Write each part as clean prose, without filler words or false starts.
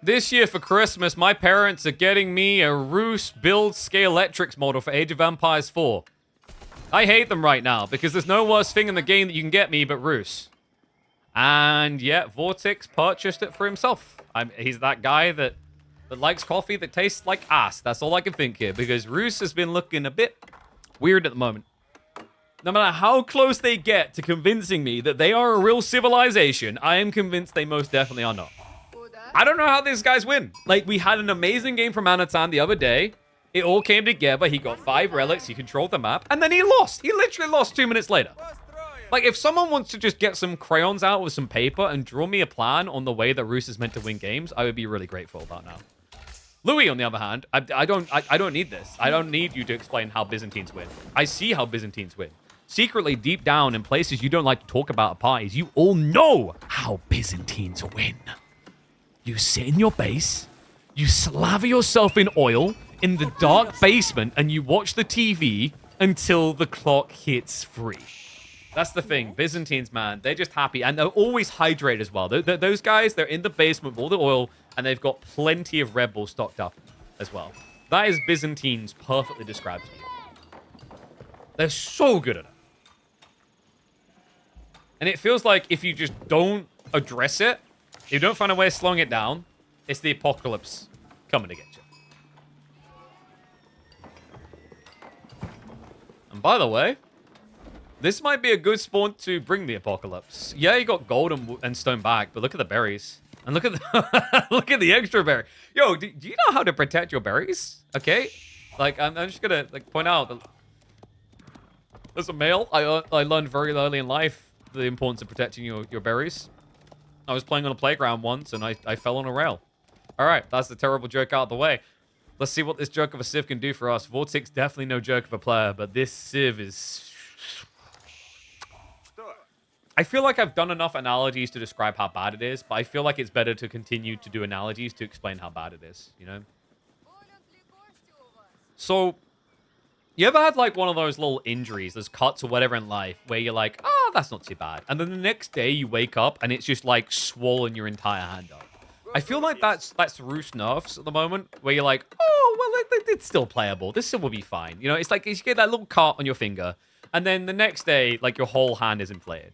This year for Christmas, my parents are getting me a Roos Build Scalextrics model for Age of Empires 4. I hate them right now because there's no worse thing in the game that you can get me but Roos. And yeah, Vortex purchased it for himself. He's that guy that likes coffee that tastes like ass. That's all I can think here because Roos has been looking a bit weird at the moment. No matter how close they get to convincing me that they are a real civilization, I am convinced they most definitely are not. I don't know how these guys win. Like, we had an amazing game from Anatan the other day. It all came together. He got 5 relics. He controlled the map. And then he lost. He literally lost 2 minutes later. Like, if someone wants to just get some crayons out with some paper and draw me a plan on the way that Roos is meant to win games, I would be really grateful about now. Louis, on the other hand, I don't need this. I don't need you to explain how Byzantines win. I see how Byzantines win. Secretly, deep down, in places you don't like to talk about at parties, you all know how Byzantines win. You sit in your base, you slather yourself in oil in the dark basement, and you watch the TV until the clock hits 3. That's the thing. Byzantines, man, they're just happy. And they're always hydrated as well. Those guys, they're in the basement with all the oil, and they've got plenty of Red Bull stocked up as well. That is Byzantines perfectly described to you. They're so good at it. And it feels like if you just don't address it, if you don't find a way of slowing it down, it's the apocalypse coming to get you. And by the way, this might be a good spawn to bring the apocalypse. Yeah, you got gold and stone back, but look at the berries. And look at the, look at the extra berry. Yo, do you know how to protect your berries? Okay? Like, I'm just gonna like point out that as a male, I learned very early in life the importance of protecting your berries. I was playing on a playground once, and I fell on a rail. All right, that's the terrible joke out of the way. Let's see what this jerk of a Civ can do for us. Vortex, definitely no jerk of a player, but this Civ is... I feel like I've done enough analogies to describe how bad it is, but I feel like it's better to continue to do analogies to explain how bad it is, you know? So, you ever had like one of those little injuries, those cuts or whatever in life, where you're like, oh, that's not too bad. And then the next day you wake up and it's just like swollen your entire hand up. I feel like that's Roos nerfs at the moment, where you're like, oh, well, it's still playable. This still will be fine. You know, it's like you get that little cut on your finger, and then the next day, like your whole hand is inflated.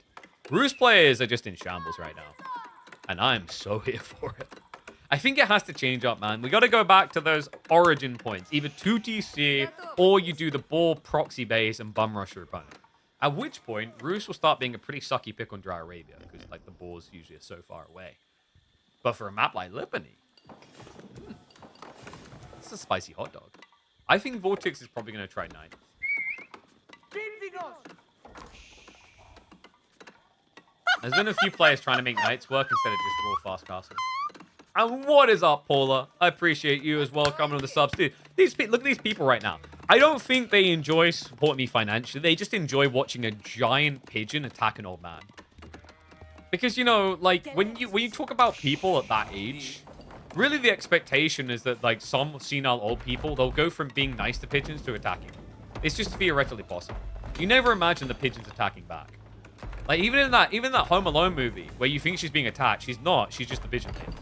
Roos players are just in shambles right now. And I'm so here for it. I think it has to change up, man. We got to go back to those origin points. Either 2TC, or you do the ball proxy base and bum rush your opponent. At which point, Roos will start being a pretty sucky pick on Dry Arabia, because like the balls usually are so far away. But for a map like Lipany, it's a spicy hot dog. I think Vortex is probably going to try 9. There's been a few players trying to make Knights work instead of just raw fast castle. And what is up, Paula? I appreciate you as well coming on the subs too. Look at these people right now. I don't think they enjoy supporting me financially. They just enjoy watching a giant pigeon attack an old man. Because, you know, like, when you talk about people at that age, really the expectation is that, like, some senile old people, they'll go from being nice to pigeons to attacking. It's just theoretically possible. You never imagine the pigeons attacking back. Like, even in that Home Alone movie, where you think she's being attacked, she's not. She's just the pigeon kid.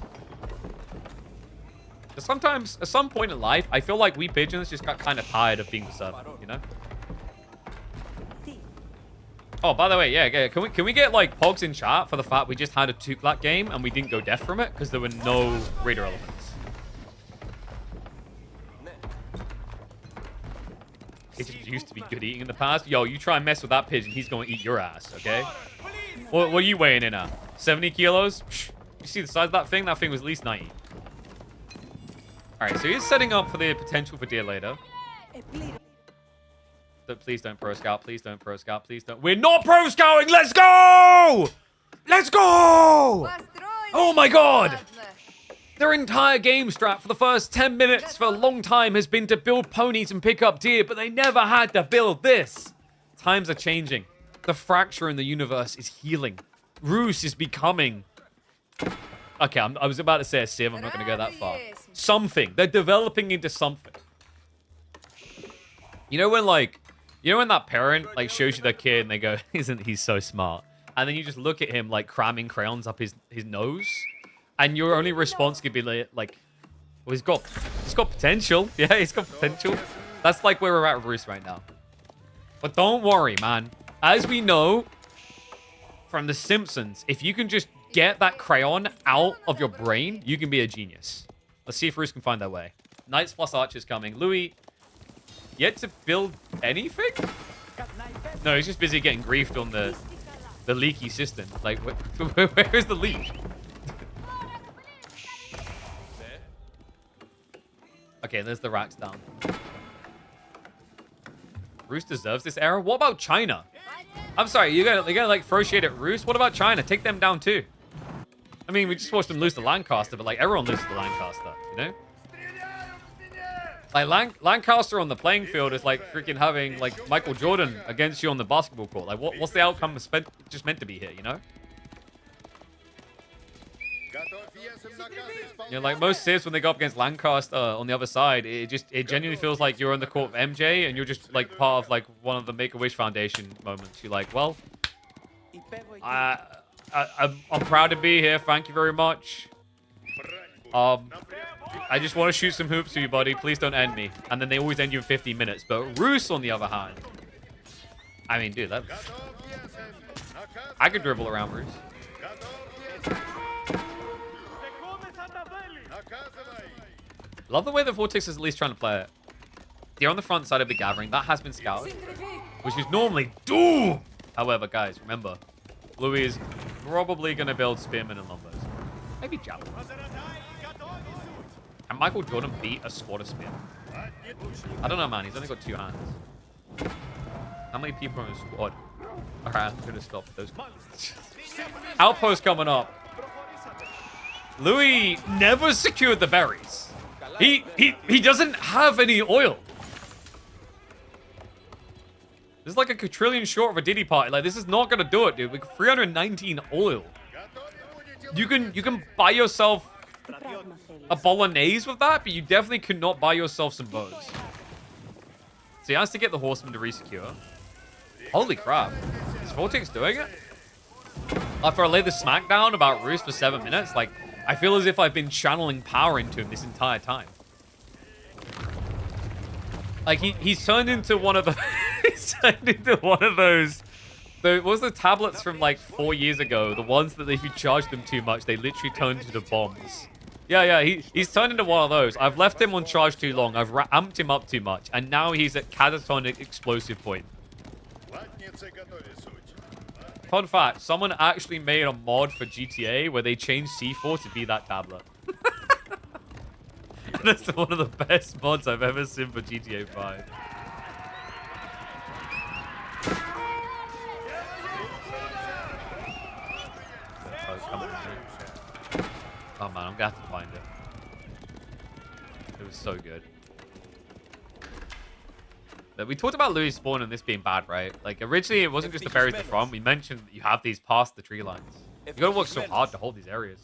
But sometimes, at some point in life, I feel like we pigeons just got kind of tired of being the servant, you know? Oh, by the way, yeah, can we get, like, pogs in chat for the fact we just had a Tuklat game and we didn't go deaf from it because there were no raider elements? Pigeons used to be good eating in the past. Yo, you try and mess with that pigeon, he's going to eat your ass, okay? What are you weighing in at? 70 kilos? Psh, you see the size of that thing? That thing was at least 90. Alright, so he's setting up for the potential for deer later. Please don't pro scout. Please don't pro scout. Please don't. We're not pro scouting. Let's go! Let's go! Oh my god! Their entire game strat for the first 10 minutes for a long time has been to build ponies and pick up deer, but they never had to build this. Times are changing. The fracture in the universe is healing. Roos is becoming... Okay, I was about to say a Civ. I'm not going to go that far. Something. They're developing into something. You know when that parent like shows you their kid and they go, isn't he so smart? And then you just look at him like cramming crayons up his nose. And your only response could be like, well, he's got potential. Yeah, he's got potential. That's like where we're at with Rus right now. But don't worry, man. As we know from The Simpsons, if you can just get that crayon out of your brain, you can be a genius. Let's see if Rus can find that way. Knights plus archers coming. Louis, yet to build anything? No, he's just busy getting griefed on the leaky system. Like, where is the leak? Okay, there's the racks down. Rus deserves this era. What about China? I'm sorry, you're gonna like throw shade at Rus? What about China? Take them down too. I mean, we just watched them lose to Lancaster, but like everyone loses to Lancaster, you know? Like Lancaster on the playing field is like freaking having like Michael Jordan against you on the basketball court. Like what's the outcome just meant to be here, you know? You know, like most Civs when they go up against Lancaster on the other side, it genuinely feels like you're on the court of MJ and you're just like part of like one of the Make-A-Wish Foundation moments. You're like, well, I'm proud to be here. Thank you very much. I just want to shoot some hoops for you, buddy. Please don't end me. And then they always end you in 15 minutes. But Rus, on the other hand, I mean, dude, I could dribble around Rus. Love the way the Vortex is at least trying to play it. They're on the front side of the gathering. That has been scouted, which is normally doom. However, guys, remember, Louis is probably going to build Spearmen and Lombos. Maybe Javelin. Can Michael Jordan beat a squad of Spearmen? I don't know, man. He's only got 2 hands. How many people are in a squad? All right, I'm going to stop those. Outpost coming up. Louis never secured the berries. He doesn't have any oil. This is like a quadrillion short of a Diddy party. Like, this is not gonna do it, dude. Like 319 oil. You can buy yourself a bolognese with that, but you definitely could not buy yourself some bows. So he has to get the horseman to resecure. Holy crap. Is Vortex doing it? After I lay the smackdown about Rus for 7 minutes, like, I feel as if I've been channeling power into him this entire time. Like, he's turned into one of the... he's turned into one of those... what was the tablets from, like, 4 years ago? The ones that if you charge them too much, they literally turn into bombs. Yeah, he's turned into one of those. I've left him on charge too long. I've amped him up too much. And now he's at catatonic explosive point. Fun fact, someone actually made a mod for GTA where they changed C4 to be that tablet. And that's one of the best mods I've ever seen for GTA 5. Oh man, I'm gonna have to find it. It was so good. We talked about Louis spawn and this being bad, right? Like, originally, it wasn't just the berries at the front. We mentioned that you have these past the tree lines. You gotta work so hard to hold these areas.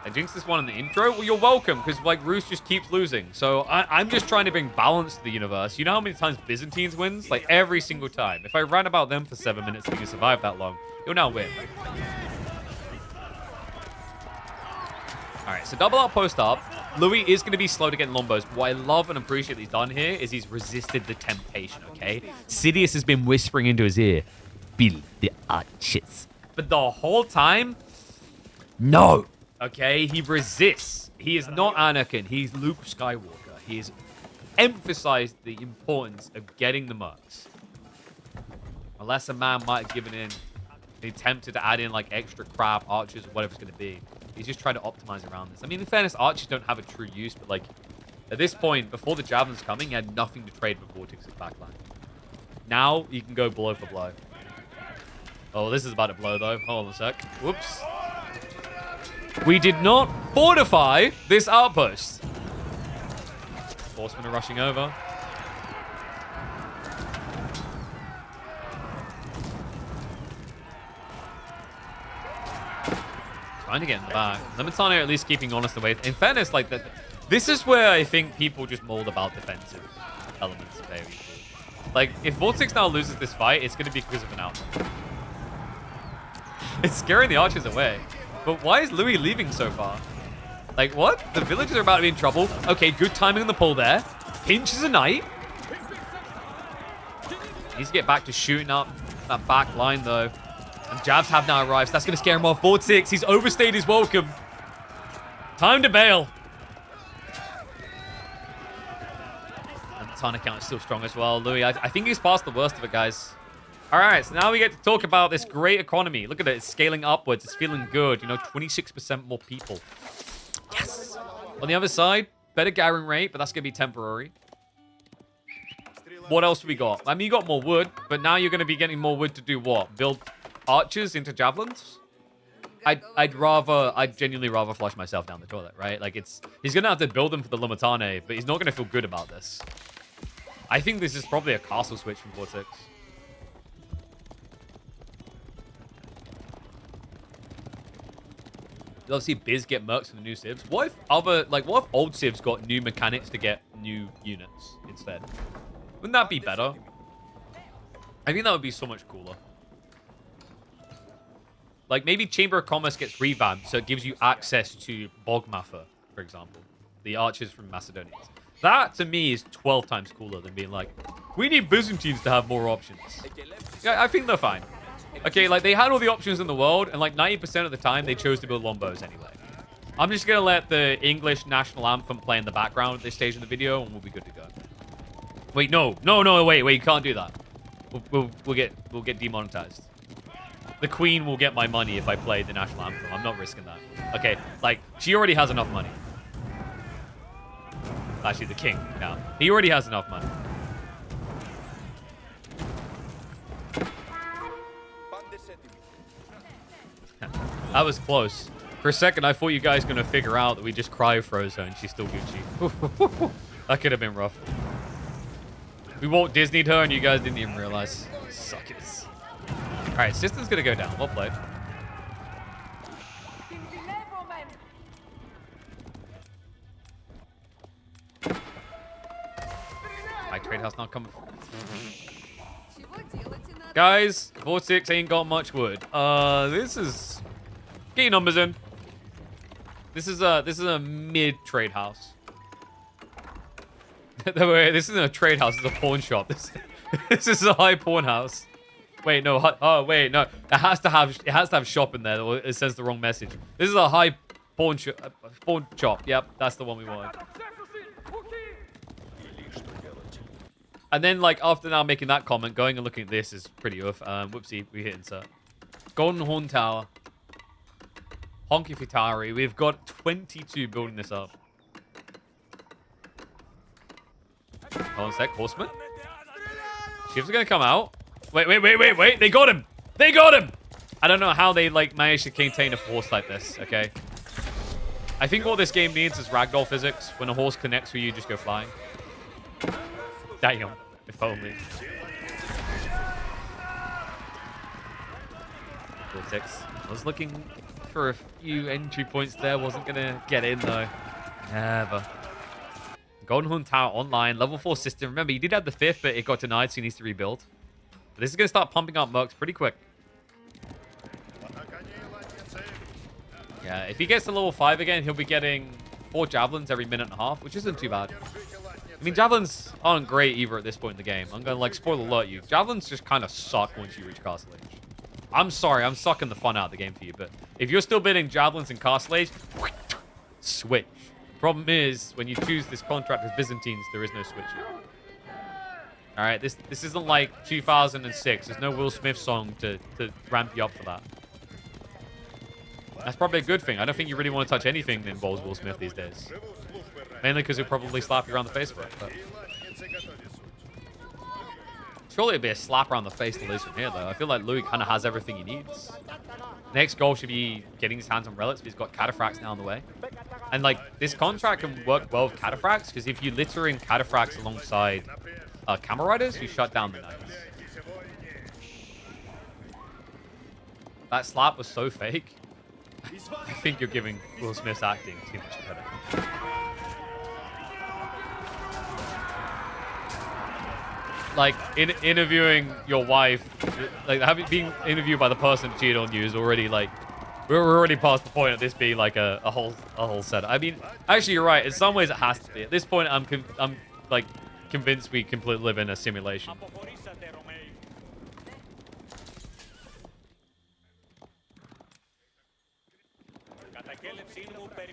I jinxed this one in the intro. Well, you're welcome, because, like, Rus just keeps losing. So, I'm just trying to bring balance to the universe. You know how many times Byzantines wins? Like, every single time. If I ran about them for 7 minutes and you can survive that long, you'll now win. Alright, so double outpost up. Louis is going to be slow to get Lombos. What I love and appreciate that he's done here is he's resisted the temptation, okay? Sidious has been whispering into his ear, build the archers. But the whole time, no. Okay, he resists. He is not Anakin. He's Luke Skywalker. He has emphasized the importance of getting the mercs. Unless a man might have given in, he attempted to add in like extra crap, archers, or whatever it's going to be. He's just trying to optimize around this. I mean, in fairness, archers don't have a true use, but like, at this point, before the javelin's coming, he had nothing to trade with Vortex's backline. Now, you can go blow for blow. Oh, this is about to blow, though. Hold on a sec. Whoops. We did not fortify this outpost. Horsemen are rushing over. Trying to get in the back. Lementano at least keeping honest away. In fairness, like, this is where I think people just mold about defensive elements of AoE. Like, if Vortex now loses this fight, it's going to be because of an out. It's scaring the archers away. But why is Louis leaving so far? Like, what? The villagers are about to be in trouble. Okay, good timing on the pull there. Pinches a knight. Needs to get back to shooting up that back line, though. And jabs have now arrived, so that's going to scare him off. Vortex, he's overstayed his welcome. Time to bail. And the Tana count is still strong as well. Louis, I think he's past the worst of it, guys. All right, so now we get to talk about this great economy. Look at it. It's scaling upwards. It's feeling good. You know, 26% more people. Yes. On the other side, better gathering rate, but that's going to be temporary. What else have we got? I mean, you got more wood, but now you're going to be getting more wood to do what? Build archers into javelins? I'd genuinely rather flush myself down the toilet, right? Like, he's going to have to build them for the Lumitane, but he's not going to feel good about this. I think this is probably a castle switch from Vortex. You'll obviously Biz get mercs for the new civs. What if old civs got new mechanics to get new units instead? Wouldn't that be better? I think that would be so much cooler. Like, maybe Chamber of Commerce gets revamped, so it gives you access to Bogmather, for example. The archers from Macedonia. That, to me, is 12 times cooler than being like, we need Byzantines to have more options. Yeah, I think they're fine. Okay, like, they had all the options in the world, and like 90% of the time, they chose to build longbows anyway. I'm just gonna let the English national anthem play in the background at this stage of the video, and we'll be good to go. Wait, no, wait, you can't do that. We'll get demonetized. The Queen will get my money if I play the national anthem. I'm not risking that. Okay, like, she already has enough money. Actually, the King now. He already has enough money. That was close. For a second, I thought you guys were going to figure out that we just cryo froze her and she's still Gucci. That could have been rough. We Walt Disney'd her and you guys didn't even realize. Suckers. Alright, System's going to go down. Well played. My trade house not coming. Guys, Vortex ain't got much wood. This is... Get your numbers in. This is a mid trade house. This isn't a trade house. It's a pawn shop. This is a high pawn house. Wait, no. Oh, wait, no. It has to have shop in there. Or it sends the wrong message. This is a high pawn shop. Yep, that's the one we wanted. And then, like, after now making that comment, going and looking at this is pretty oof. Whoopsie, we hit insert. Golden Horn Tower. Honky Fitari. We've got 22 building this up. Hold on a sec. Horseman. Shivs are going to come out. Wait. They got him. They got him. I don't know how they, like, managed to contain a force like this, okay? I think all this game needs is ragdoll physics. When a horse connects with you, just go flying. Damn. If only. Vortex. I was looking for a few entry points there. Wasn't going to get in, though. Never. Golden Horn Tower online. Level 4 system. Remember, he did have the 5th, but it got denied, so he needs to rebuild. But this is going to start pumping up mercs pretty quick. Yeah, if he gets to level 5 again, he'll be getting 4 javelins every minute and a half, which isn't too bad. I mean, javelins aren't great either at this point in the game. I'm going to, like, spoiler alert you. Javelins just kind of suck once you reach Castle Age. I'm sorry, I'm sucking the fun out of the game for you, but if you're still bidding javelins in Castle Age, switch. Problem is, when you choose this contract with Byzantines, there is no switching. Alright, this isn't like 2006. There's no Will Smith song to ramp you up for that. That's probably a good thing. I don't think you really want to touch anything that involves Will Smith these days. Mainly because he'll probably slap you around the face for it. But... surely it'd be a slap around the face at least from here, though. I feel like Louis kind of has everything he needs. Next goal should be getting his hands on relics, but he's got cataphracts now on the way. And, like, this contract can work well with cataphracts, because if you litter in cataphracts alongside camel riders, you shut down the knights. That slap was so fake. I think you're giving Will Smith's acting too much credit. like, interviewing your wife, like, being interviewed by the person who cheated on you is already, like, we're already past the point of this being, like, a whole setup. I mean, actually, you're right. In some ways, it has to be. At this point, I'm like, convinced we completely live in a simulation.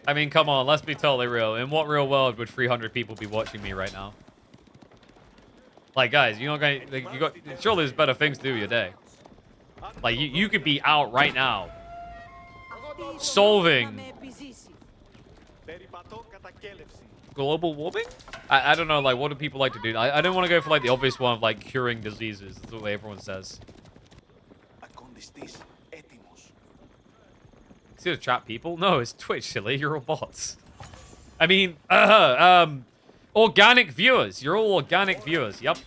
I mean, come on, let's be totally real. In what real world would 300 people be watching me right now? Like, guys, you're not going to... Like, surely there's better things to do with your day. Like, you could be out right now solving global warming? I don't know, like, what do people like to do? I don't want to go for, like, the obvious one of, like, curing diseases. That's the way everyone says. See the trap people? No, it's Twitch, silly. You're all bots. I mean, organic viewers. You're all organic viewers. Yep.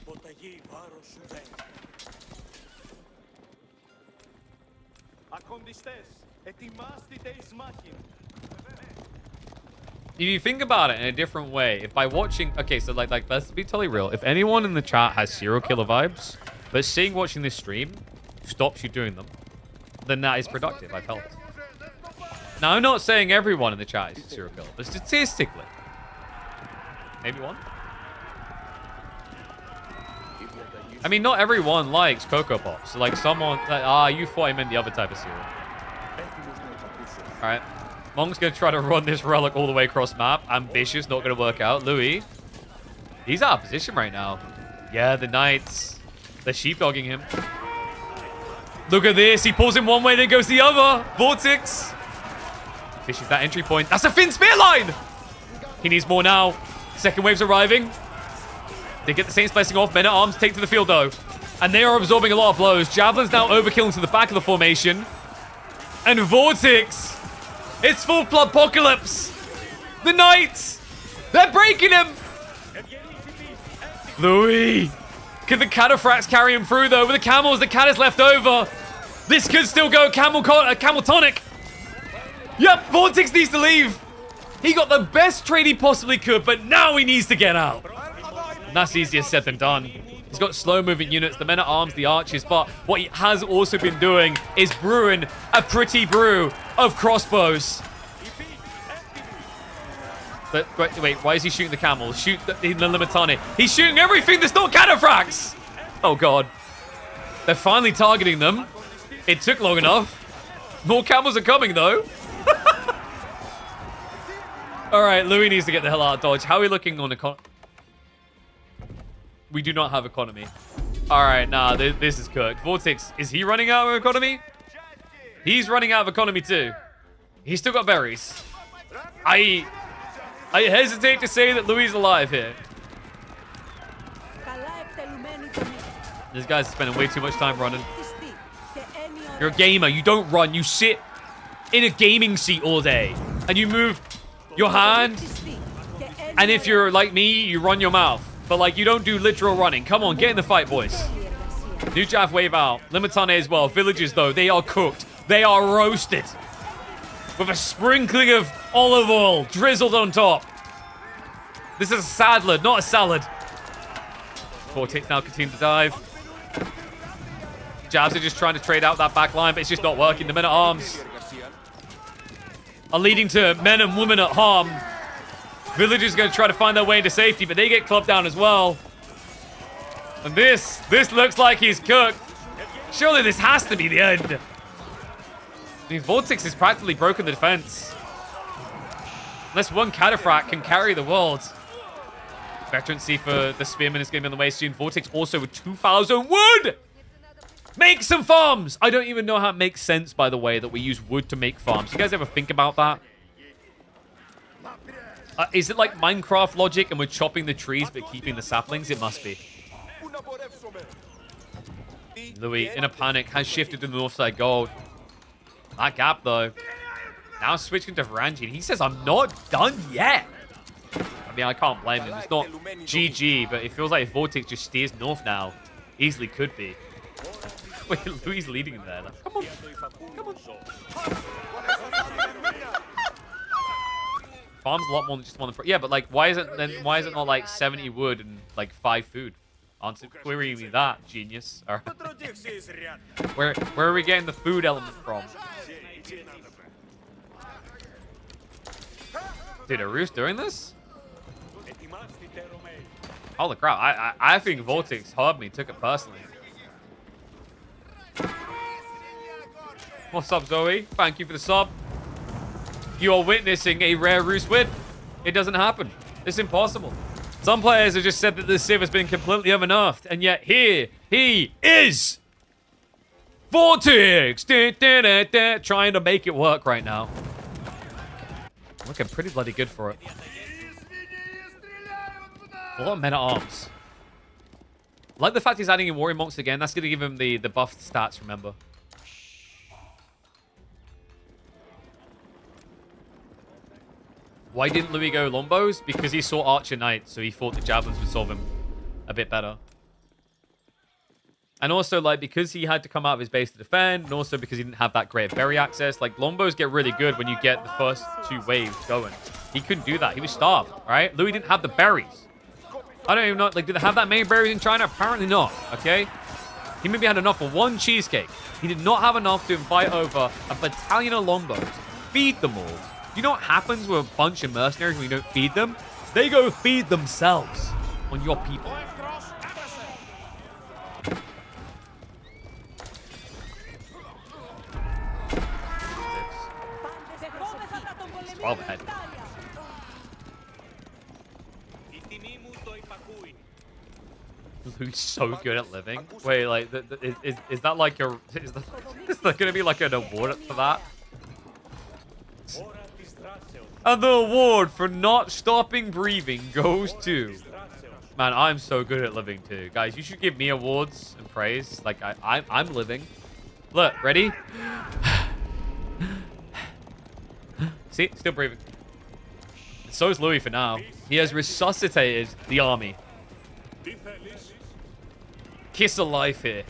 If you think about it in a different way, if by watching... Okay, so, like let's be totally real. If anyone in the chat has serial killer vibes, but watching this stream stops you doing them, then that is productive. I've helped. Now, I'm not saying everyone in the chat is a serial killer, but statistically, maybe one. I mean, not everyone likes Cocoa Pops. So, like, someone... you thought I meant the other type of cereal. Alright. Mong's going to try to run this relic all the way across map. Ambitious, not going to work out. Louis, he's out of position right now. Yeah, the Knights. They're sheepdogging him. Look at this. He pulls him one way, then goes the other. Vortex. Fishes that entry point. That's a Finn spear line! He needs more now. Second wave's arriving. They get the Saints blessing off. Men at arms take to the field, though. And they are absorbing a lot of blows. Javelin's now overkilling to the back of the formation. And Vortex. It's full blood apocalypse. The Knights. They're breaking him. Louis. Can the Cataphracts carry him through, though? With the camels, the cat is left over. This could still go camel tonic. Yep, Vortex needs to leave. He got the best trade he possibly could, but now he needs to get out. And that's easier said than done. He's got slow-moving units, the men-at-arms, the archers, but what he has also been doing is brewing a pretty brew of crossbows. But wait, why is he shooting the camels? Shoot the Limitani. He's shooting everything that's not cataphracts! Oh, God. They're finally targeting them. It took long enough. More camels are coming, though. All right, Louis needs to get the hell out of Dodge. How are we looking on economy? We do not have economy. All right, nah, this is cooked. Vortex, is he running out of economy? He's running out of economy too. He's still got berries. I hesitate to say that Louis is alive here. This guy's spending way too much time running. You're a gamer. You don't run. You sit in a gaming seat all day. And you move your hand. And if you're like me, you run your mouth. But, like, you don't do literal running. Come on, get in the fight, boys. New Jav wave out. Limitane as well. Villagers, though, they are cooked. They are roasted. With a sprinkling of olive oil drizzled on top. This is a salad, not a salad. Vortex now continue to dive. Javs are just trying to trade out that back line, but it's just not working. The men-at-arms are leading to men and women at harm. Villagers are going to try to find their way into safety, but they get clubbed down as well. And this looks like he's cooked. Surely this has to be the end. I mean, Vortex has practically broken the defense. Unless one Cataphract can carry the world. Veterancy for the Spearman is going to be on the way soon. Vortex also with 2,000 wood. Make some farms. I don't even know how it makes sense, by the way, that we use wood to make farms. You guys ever think about that? Is it like Minecraft logic and we're chopping the trees but keeping the saplings? It must be. Louis, in a panic, has shifted to the north side gold. That gap, though. Now switching to Varangian. He says, I'm not done yet. I mean, I can't blame him. It's not GG, but it feels like if Vortex just steers north now, easily could be. Wait, Louis leading him there. Like, come on. Come on. Farm's a lot more than just one. Yeah, but like, why is it not like 70 wood and like 5 food? Answer query me that, genius. All right. Where are we getting the food element from? Dude, are Roos doing this? Holy crap, I think Vortex heard me, took it personally. What's up, Zoe? Thank you for the sub. You are witnessing a rare Roos win. It doesn't happen. It's impossible. Some players have just said that this Civ has been completely overnerfed, and yet here he is! Vortex! Trying to make it work right now. Looking pretty bloody good for it. A lot of men-at-arms. I like the fact he's adding in Warrior Monks again. That's going to give him the buffed stats, remember. Why didn't Louis go Lombos? Because he saw Archer Knight, so he thought the Javelins would solve him a bit better. And also, like, because he had to come out of his base to defend, and also because he didn't have that great berry access, like, Lombos get really good when you get the first 2 waves going. He couldn't do that. He was starved, right? Louis didn't have the berries. I don't even know, like, did they have that many berries in China? Apparently not, okay? He maybe had enough for 1 cheesecake. He did not have enough to invite over a battalion of Lombos, feed them all. You know what happens with a bunch of mercenaries when you don't feed them? They go feed themselves on your people. 12 ahead. Who's so good at living? Wait, like, is that like a... Is that going to be like an award for that? And the award for not stopping breathing goes to... Man, I'm so good at living too. Guys, you should give me awards and praise. Like, I'm living. Look, ready? See? Still breathing. And so is Louis for now. He has resuscitated the army. Kiss of life here.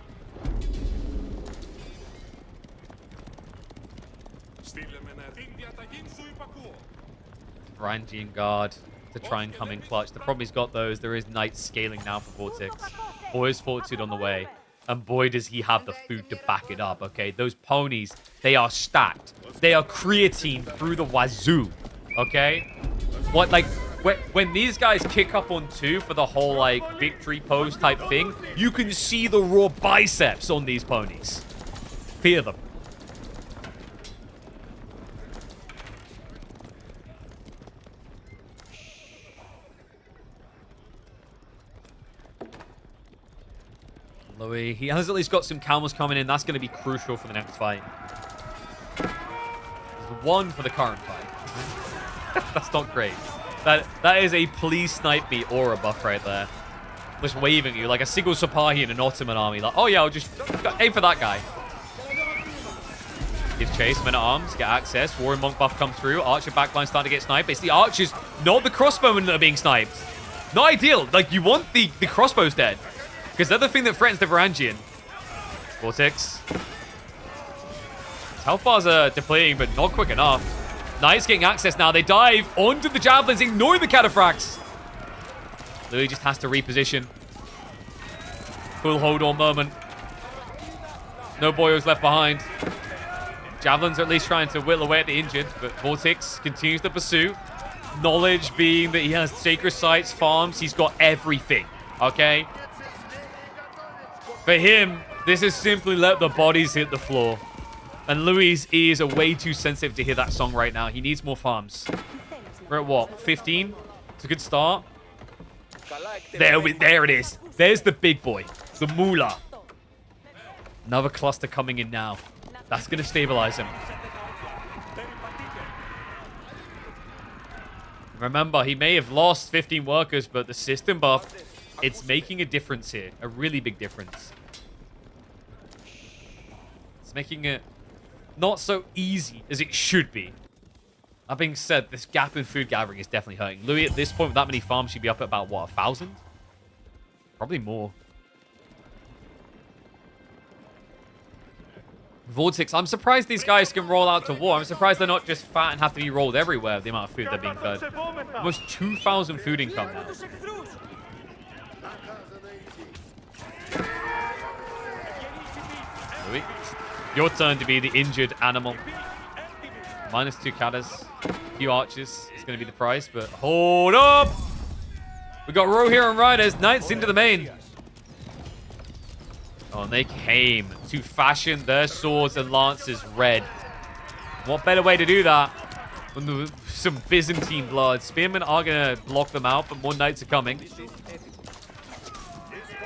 Varangian Guard to try and come in clutch. The problem he's got, though, is there is Knight scaling now for Vortex. Boy is Fortitude on the way. And boy, does he have the food to back it up, okay? Those ponies, they are stacked. They are creatine through the wazoo, okay? What, like, when these guys kick up on 2 for the whole, like, victory pose type thing, you can see the raw biceps on these ponies. Fear them. Louis, he has at least got some camels coming in. That's going to be crucial for the next fight. There's 1 for the current fight. That's not great. That is a please snipe me aura buff right there. Just waving at you like a single Sipahi in an Ottoman army. Like, oh yeah, I'll just aim for that guy. Gives chase, men at arms, get access. Warrior Monk buff come through. Archer backline starting to get sniped. It's the archers, not the crossbowmen that are being sniped. Not ideal. Like, you want the crossbows dead. Because they're the thing that threatens the Varangian. Vortex. Health bars are depleting, but not quick enough. Knight's getting access now. They dive onto the Javelins, ignoring the Cataphracts. Louis just has to reposition. Full hold on moment. No boyos left behind. Javelins are at least trying to whittle away at the injured, but Vortex continues to pursue. Knowledge being that he has sacred sites, farms, he's got everything. Okay? For him, this is simply let the bodies hit the floor. And Louis' ears are way too sensitive to hear that song right now. He needs more farms. We're at what? 15? It's a good start. There it is. There's the big boy. The Moolah. Another cluster coming in now. That's going to stabilize him. Remember, he may have lost 15 workers, but the system buff, it's making a difference here. A really big difference. It's making it not so easy as it should be. That being said, this gap in food gathering is definitely hurting. Louis, at this point, with that many farms, should be up at about, what, 1,000? Probably more. Vortex, I'm surprised these guys can roll out to war. I'm surprised they're not just fat and have to be rolled everywhere with the amount of food they're being fed. Almost 2,000 food income now. Louis, your turn to be the injured animal. -2 catters, a few archers is going to be the price, but hold up! We got row here and riders, knights into the main. Oh, and they came to fashion their swords and lances red. What better way to do that when some Byzantine blood? Spearmen are going to block them out, but more knights are coming.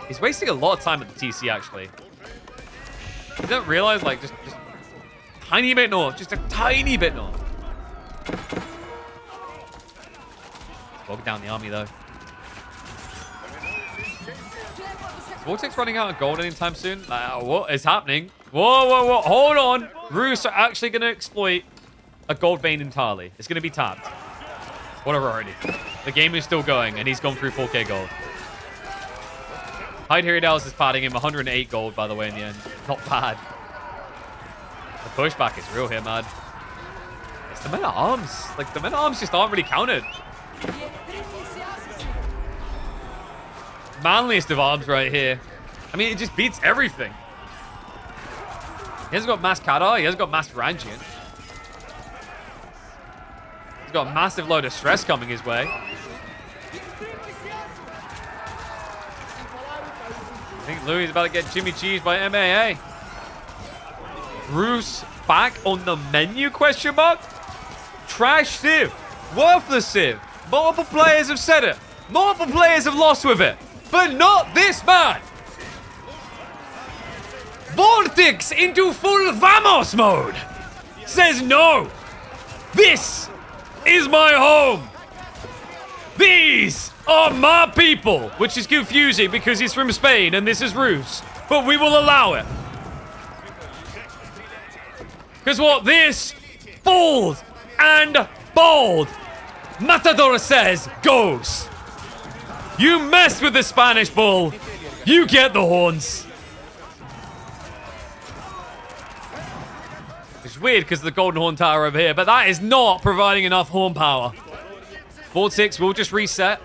He's wasting a lot of time at the TC, actually. You don't realize, like, just tiny bit north. Just a tiny bit north. Bog down the army, though. Is Vortex running out of gold anytime soon? What is happening? Whoa, whoa, whoa. Hold on. Rus are actually going to exploit a gold vein entirely. It's going to be tapped. What a rarity. The game is still going, and he's gone through 4k gold. Hyde Hiridales is padding him 108 gold, by the way, in the end. Not bad. The pushback is real here, man. It's the men at arms. Like, the men at arms just aren't really counted. Manliest of arms right here. I mean, it just beats everything. He hasn't got mass Kadar. He hasn't got mass Rangian. He's got a massive load of stress coming his way. I think Louis is about to get Jimmy Cheese by MAA. Rus back on the menu, question mark? Trash Civ. Worthless Civ. Multiple players have said it. Multiple players have lost with it. But not this man. Vortex into full Vamos mode. Says no. This is my home. These are my people. Which is confusing because he's from Spain and this is Rus. But we will allow it. Because what this bold and bold Matador says goes. You mess with the Spanish bull, you get the horns. It's weird because of the Golden Horn Tower over here, but that is not providing enough horn power. Vortex will just reset.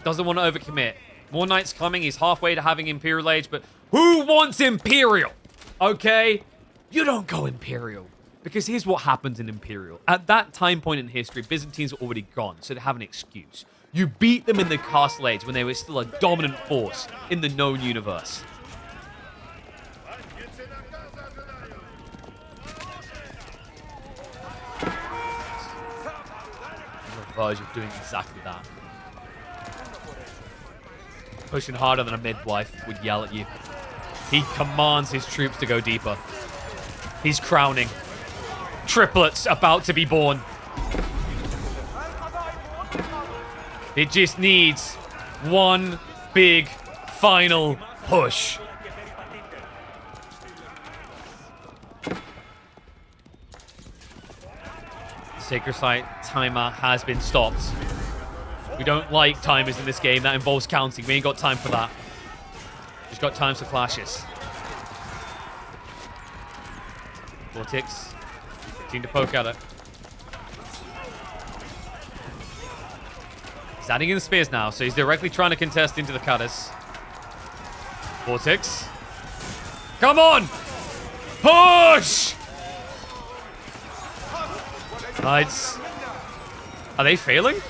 Doesn't want to overcommit. More knights coming. He's halfway to having Imperial Age, but who wants Imperial? Okay? You don't go Imperial. Because here's what happens in Imperial. At that time point in history, Byzantines are already gone, so they have an excuse. You beat them in the Castle Age when they were still a dominant force in the known universe. On the verge of doing exactly that. Pushing harder than a midwife would yell at you. He commands his troops to go deeper. He's crowning. Triplets about to be born. It just needs one big final push. Sacred Site timer has been stopped. We don't like timers in this game. That involves counting. We ain't got time for that. Just got time for clashes. Vortex. Team to poke at it. He's adding in spears now, so he's directly trying to contest into the cutters. Vortex. Come on! Push! Knights. Are they failing?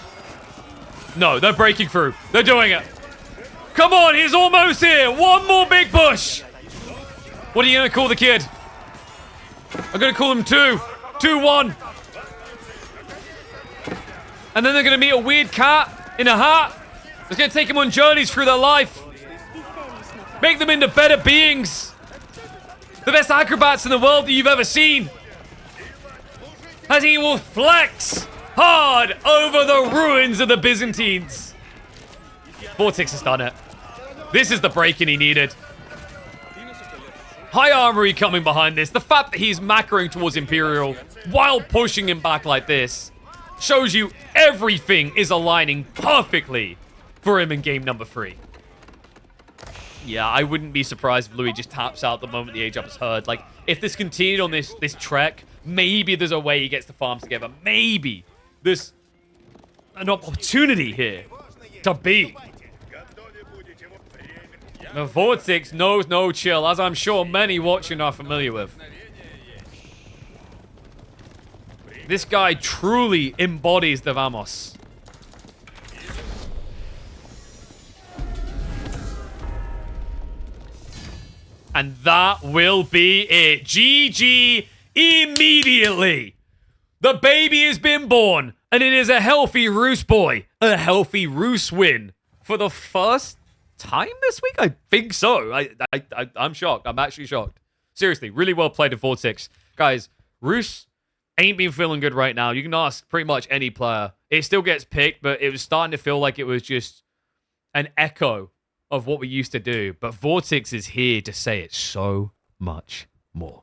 No, they're breaking through. They're doing it. Come on, he's almost here. One more big push. What are you going to call the kid? I'm going to call him 2. 2-1. And then they're going to meet a weird cat in a hat. It's going to take them on journeys through their life. Make them into better beings. The best acrobats in the world that you've ever seen. As he will flex hard over the ruins of the Byzantines. Vortex has done it. This is the break-in he needed. High armory coming behind this. The fact that he's macroing towards Imperial while pushing him back like this shows you everything is aligning perfectly for him in game number 3. Yeah, I wouldn't be surprised if Louis just taps out the moment the age up is heard. Like, if this continued on this trek, maybe there's a way he gets the farms together. Maybe there's an opportunity here to beat The Vortex knows no chill, as I'm sure many watching are familiar with. This guy truly embodies the Vamos. And that will be it. GG immediately. The baby has been born, and it is a healthy Roos boy. A healthy Roos win for the first time this week? I think so. I'm shocked. I'm actually shocked. Seriously, really well played at 4-6. Guys, Roos ain't been feeling good right now. You can ask pretty much any player. It still gets picked, but it was starting to feel like it was just an echo of what we used to do. But Vortex is here to say it so much more.